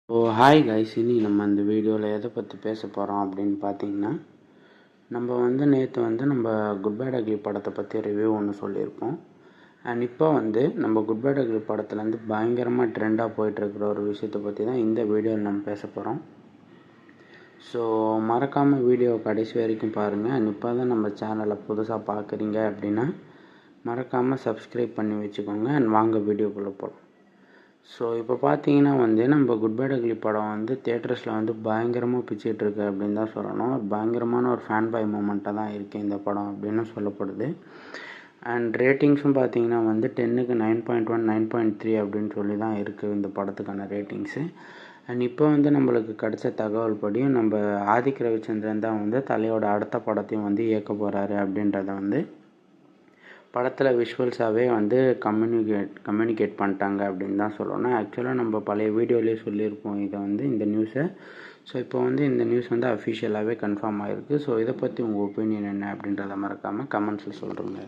Hi guys, இனி நம்ம இந்த வீடியோவில் எதை பற்றி பேச போகிறோம் அப்படின்னு பார்த்தீங்கன்னா, நம்ம நேற்று நம்ம குட் பேட் அக்லி படத்தை பற்றி ரிவ்யூ ஒன்று சொல்லியிருப்போம். அண்ட் இப்போ நம்ம குட் பேட் அக்லி படத்துலேருந்து பயங்கரமாக ட்ரெண்டாக போயிட்டுருக்கிற ஒரு விஷயத்தை பற்றி தான் இந்த வீடியோவில் நம்ம பேச போகிறோம். ஸோ மறக்காமல் வீடியோவை கடைசி வரைக்கும் பாருங்கள். அண்ட் இப்போ தான் நம்ம சேனலை புதுசாக பார்க்குறீங்க அப்படின்னா மறக்காமல் சப்ஸ்கிரைப் பண்ணி வச்சுக்கோங்க. அண்ட் வாங்க வீடியோக்குள்ளே போகலாம். ஸோ இப்போ பார்த்தீங்கன்னா நம்ம குட் பேட் அக்லி படம் தியேட்டர்ஸில் பயங்கரமாக பிச்சிட்ருக்கு அப்படின்னு தான் சொல்லணும். பயங்கரமான ஒரு ஃபேன் பாய் மூமெண்ட்டாக தான் இருக்குது இந்த படம் அப்படின்னு சொல்லப்படுது. அண்ட் ரேட்டிங்ஸும் பார்த்தீங்கன்னா 10க்கு 9.1 9.3 அப்படின்னு சொல்லி தான் இருக்குது இந்த படத்துக்கான ரேட்டிங்ஸு. அண்ட் இப்போ நம்மளுக்கு கிடைச்ச தகவல் படியும் நம்ம ஆதிக் ரவிச்சந்திரன் தான் தலையோட அடுத்த படத்தையும் இயக்க போகிறாரு அப்படின்றத படத்தில் விஷுவல்ஸாகவே கம்யூனிகேட் பண்ணிட்டாங்க அப்படின்னு தான் சொல்லணும். ஆக்சுவலாக நம்ம பழைய வீடியோலேயே சொல்லியிருப்போம் இதை இந்த நியூஸை. ஸோ இப்போ இந்த நியூஸ் அஃபிஷியலாகவே கன்ஃபார்ம் ஆகிருக்கு. ஸோ இதை பற்றி உங்கள் ஒப்பீனியன் என்ன அப்படின்றத மறக்காமல் கமெண்ட்ஸில் சொல்கிறேங்க.